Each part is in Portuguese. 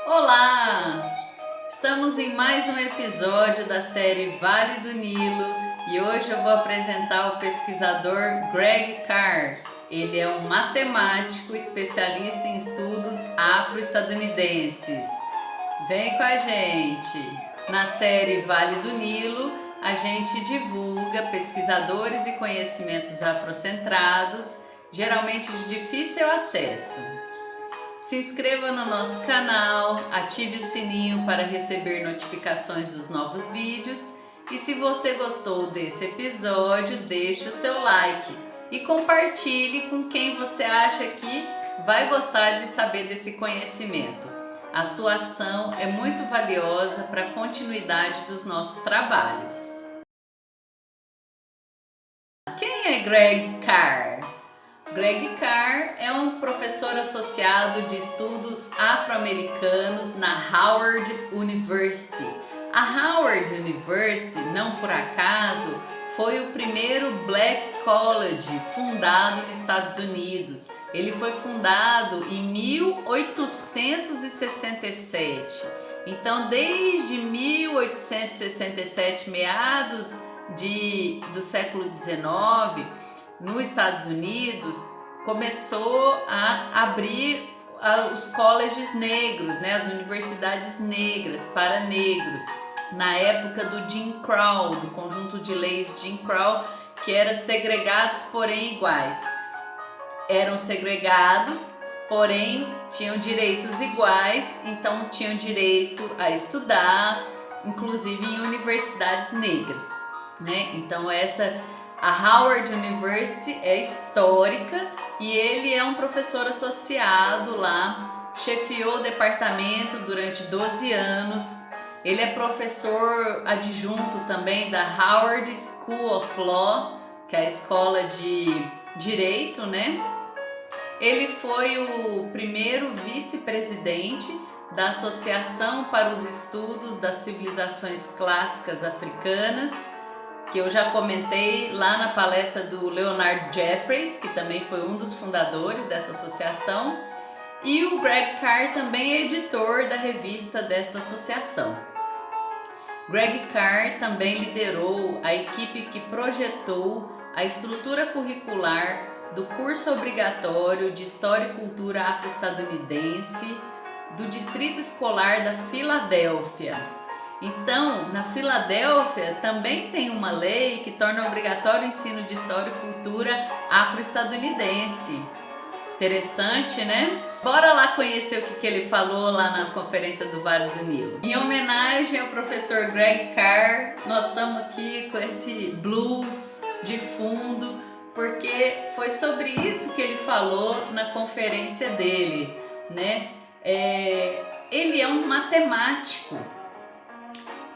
Olá! Estamos em mais um episódio da série Vale do Nilo e hoje eu vou apresentar o pesquisador Greg Carr. Ele é um matemático especialista em estudos afro-estadunidenses. Vem com a gente! Na série Vale do Nilo, a gente divulga pesquisadores e conhecimentos afrocentrados, geralmente de difícil acesso. Se inscreva no nosso canal, ative o sininho para receber notificações dos novos vídeos e se você gostou desse episódio, deixe o seu like e compartilhe com quem você acha que vai gostar de saber desse conhecimento. A sua ação é muito valiosa para a continuidade dos nossos trabalhos. Quem é Greg Carr? Greg Carr é um professor associado de estudos afro-americanos na Howard University. A Howard University, não por acaso, foi o primeiro Black College fundado nos Estados Unidos. Ele foi fundado em 1867. Então, desde 1867, meados do século XIX, nos Estados Unidos, começou a abrir os colleges negros, né, as universidades negras para negros, na época do Jim Crow, do conjunto de leis Jim Crow, que eram segregados, porém iguais. Eram segregados, porém tinham direitos iguais, então tinham direito a estudar, inclusive em universidades negras, né? Então a Howard University é histórica e ele é um professor associado lá, chefiou o departamento durante 12 anos. Ele é professor adjunto também da Howard School of Law, que é a escola de direito, né? Ele foi o primeiro vice-presidente da Associação para os Estudos das Civilizações Clássicas Africanas, que eu já comentei lá na palestra do Leonard Jeffries, que também foi um dos fundadores dessa associação, e o Greg Carr também é editor da revista desta associação. Greg Carr também liderou a equipe que projetou a estrutura curricular do curso obrigatório de História e Cultura Afro-Estadunidense do Distrito Escolar da Filadélfia. Então, na Filadélfia também tem uma lei que torna obrigatório o ensino de História e Cultura Afro-Estadunidense. Interessante, né? Bora lá conhecer o que ele falou lá na conferência do Vale do Nilo. Em homenagem ao professor Greg Carr, nós estamos aqui com esse blues de fundo, porque foi sobre isso que ele falou na conferência dele, né? Ele é um matemático,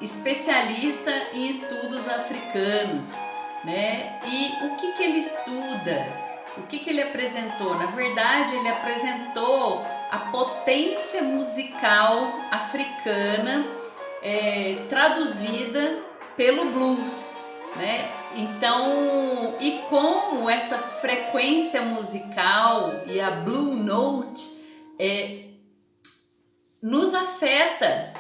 especialista em estudos africanos, né? E o que ele estuda? O que ele apresentou? Na verdade, ele apresentou a potência musical africana traduzida pelo blues, né? Então, e como essa frequência musical e a Blue Note nos afeta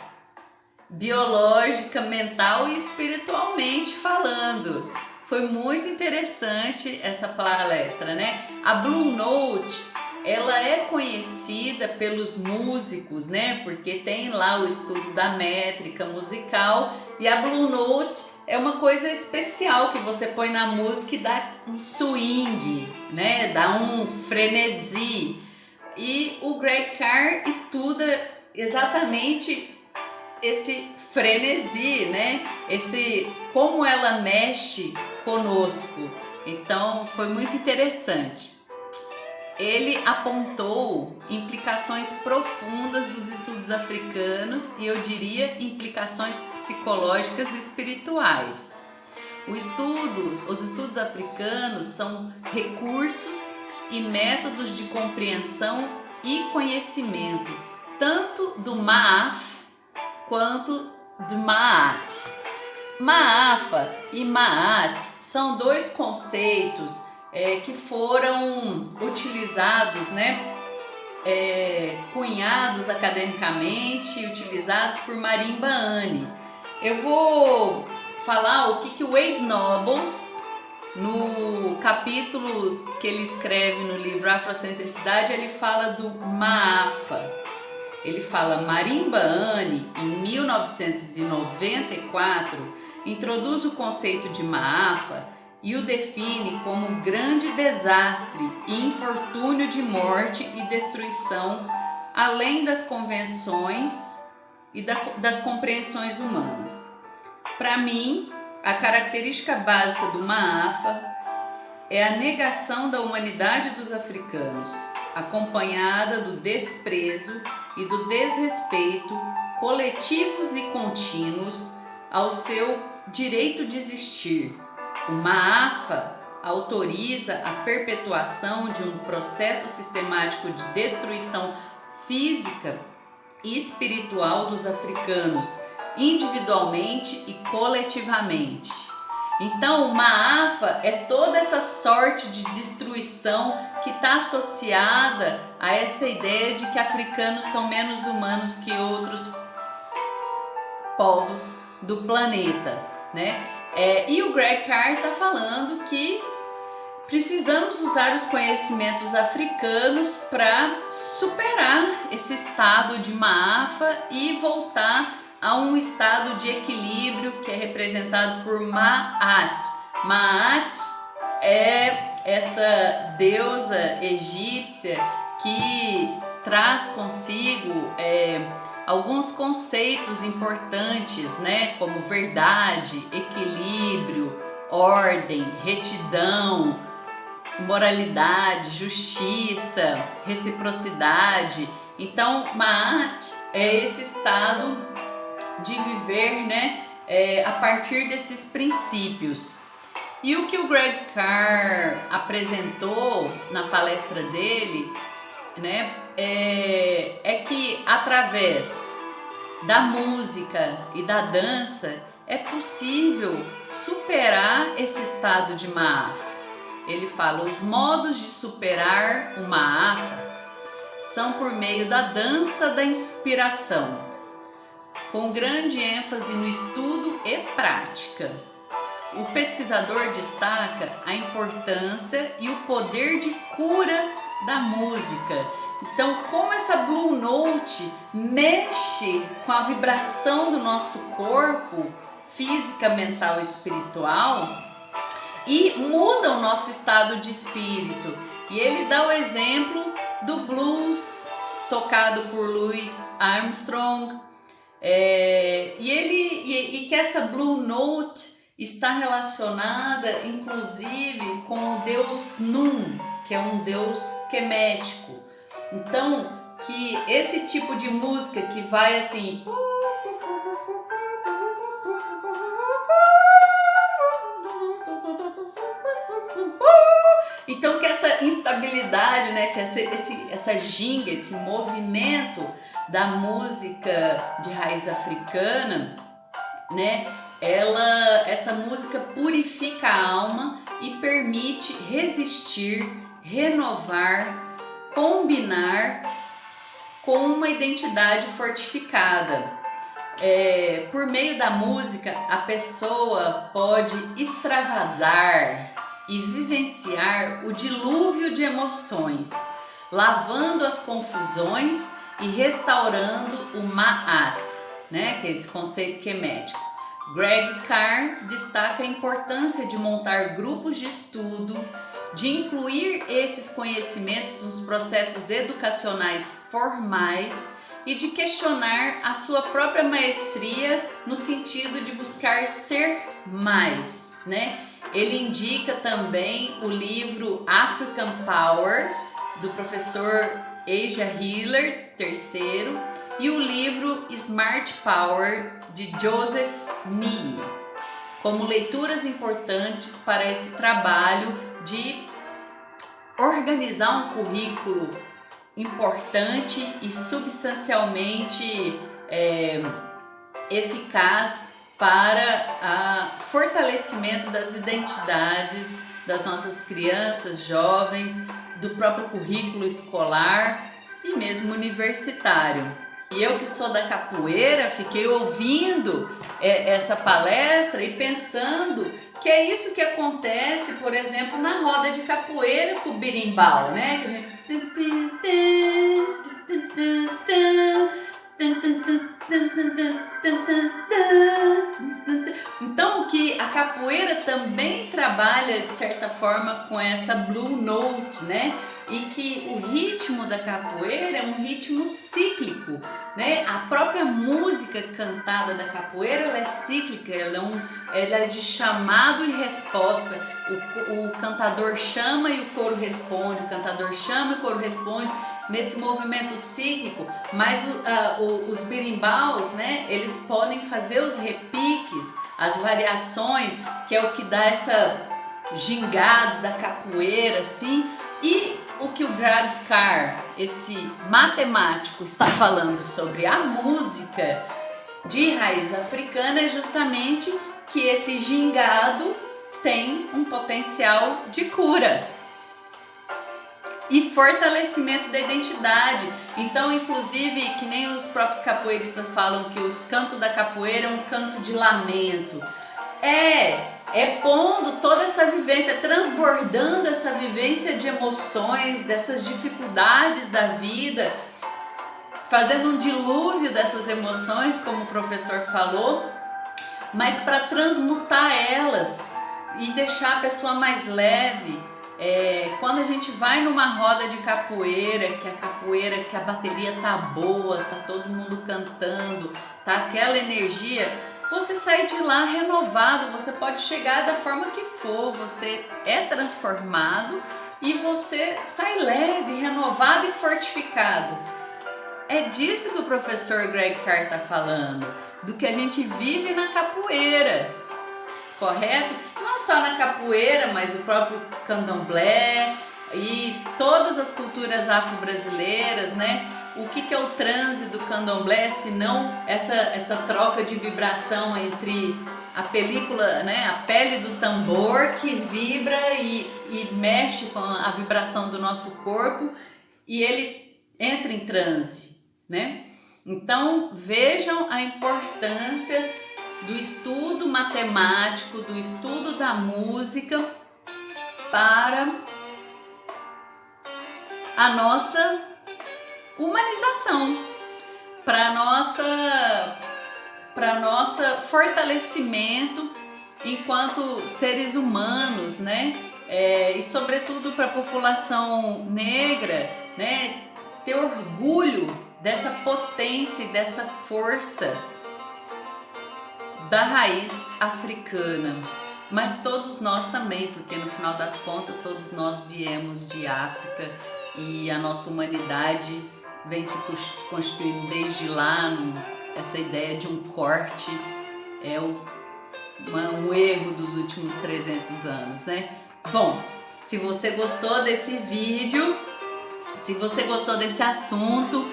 biológica, mental e espiritualmente falando. Foi muito interessante essa palestra, né? A Blue Note, ela é conhecida pelos músicos, né? Porque tem lá o estudo da métrica musical e a Blue Note é uma coisa especial que você põe na música e dá um swing, né? Dá um frenesi. E o Greg Carr estuda exatamente esse frenesi, né? Como ela mexe conosco. Então foi muito interessante. Ele apontou implicações profundas dos estudos africanos e eu diria implicações psicológicas e espirituais. Os estudos africanos são recursos e métodos de compreensão e conhecimento, tanto do Maaf quanto do Ma'at. Ma'afa e Ma'at são dois conceitos que foram utilizados, né, cunhados academicamente, utilizados por Marimba Ani. Eu vou falar o que o Wade Nobles, no capítulo que ele escreve no livro Afrocentricidade, ele fala do Maafa. Ele fala: Marimba Ani, em 1994, introduz o conceito de Maafa e o define como um grande desastre e infortúnio de morte e destruição, além das convenções e das compreensões humanas. Para mim, a característica básica do Maafa é a negação da humanidade dos africanos, acompanhada do desprezo e do desrespeito coletivos e contínuos ao seu direito de existir. O Maafa autoriza a perpetuação de um processo sistemático de destruição física e espiritual dos africanos, individualmente e coletivamente. Então, o Maafa é toda essa sorte de destruição que está associada a essa ideia de que africanos são menos humanos que outros povos do planeta, né? E o Greg Carr está falando que precisamos usar os conhecimentos africanos para superar esse estado de Maafa e voltar a um estado de equilíbrio que é representado por Maat. Maat é essa deusa egípcia que traz consigo alguns conceitos importantes, né, como verdade, equilíbrio, ordem, retidão, moralidade, justiça, reciprocidade. Então, Maat é esse estado de viver, né, a partir desses princípios. E o que o Greg Carr apresentou na palestra dele, né, é que através da música e da dança é possível superar esse estado de Maafa. Ele fala: os modos de superar o Maafa são por meio da dança da inspiração, com grande ênfase no estudo e prática. O pesquisador destaca a importância e o poder de cura da música. Então, como essa Blue Note mexe com a vibração do nosso corpo, física, mental e espiritual, e muda o nosso estado de espírito. E ele dá o exemplo do blues tocado por Louis Armstrong, e que essa Blue Note está relacionada inclusive com o deus Nun, que é um deus quemético. Então, que esse tipo de música que vai assim, então que essa instabilidade, né, que essa ginga, esse movimento da música de raiz africana, né, essa música purifica a alma e permite resistir, renovar, combinar com uma identidade fortificada. Por meio da música, a pessoa pode extravasar e vivenciar o dilúvio de emoções, lavando as confusões e restaurando o Ma'at, né, que é esse conceito quemético. Greg Carr destaca a importância de montar grupos de estudo, de incluir esses conhecimentos nos processos educacionais formais e de questionar a sua própria maestria no sentido de buscar ser mais, né? Ele indica também o livro African Power, do professor Asa Hiller III, e o livro Smart Power, de Joseph Nee, como leituras importantes para esse trabalho de organizar um currículo importante e substancialmente eficaz para o fortalecimento das identidades das nossas crianças, jovens, do próprio currículo escolar e mesmo universitário. E eu que sou da capoeira, fiquei ouvindo essa palestra e pensando que é isso que acontece, por exemplo, na roda de capoeira com o berimbau, né? Que a gente... Então que a capoeira também trabalha de certa forma com essa blue note, né? E que o ritmo da capoeira é um ritmo cíclico, né? A própria música cantada da capoeira ela é cíclica, ela é de chamado e resposta. O cantador chama e o coro responde, o cantador chama e o coro responde nesse movimento cíclico, mas os berimbaus, né? Eles podem fazer os repiques, as variações, que é o que dá essa gingada da capoeira, assim. E o que o Greg Carr, esse matemático, está falando sobre a música de raiz africana é justamente que esse gingado tem um potencial de cura e fortalecimento da identidade. Então, inclusive, que nem os próprios capoeiristas falam que os cantos da capoeira é um canto de lamento. É pondo toda essa vivência, transbordando essa vivência de emoções, dessas dificuldades da vida, fazendo um dilúvio dessas emoções, como o professor falou, mas para transmutar elas e deixar a pessoa mais leve. Quando a gente vai numa roda de capoeira, que a bateria tá boa, tá todo mundo cantando, tá aquela energia, você sai de lá renovado, você pode chegar da forma que for, você é transformado e você sai leve, renovado e fortificado. É disso que o professor Greg Carr está falando, do que a gente vive na capoeira, correto? Não só na capoeira, mas o próprio candomblé e todas as culturas afro-brasileiras, né? O que é o transe do candomblé, se não essa troca de vibração entre a película, né, a pele do tambor que vibra e mexe com a vibração do nosso corpo e ele entra em transe, né? Então vejam a importância do estudo matemático, do estudo da música para a nossa humanização, para nossa fortalecimento enquanto seres humanos, né? E sobretudo para a população negra, né? Ter orgulho dessa potência e dessa força da raiz africana, mas todos nós também, porque no final das contas todos nós viemos de África e a nossa humanidade vem se constituindo desde lá. Essa ideia de um corte é um erro dos últimos 300 anos, né? Bom, se você gostou desse vídeo, se você gostou desse assunto,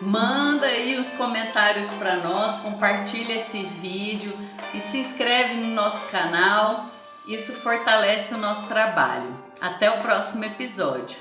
manda aí os comentários para nós, compartilha esse vídeo e se inscreve no nosso canal. Isso fortalece o nosso trabalho. Até o próximo episódio.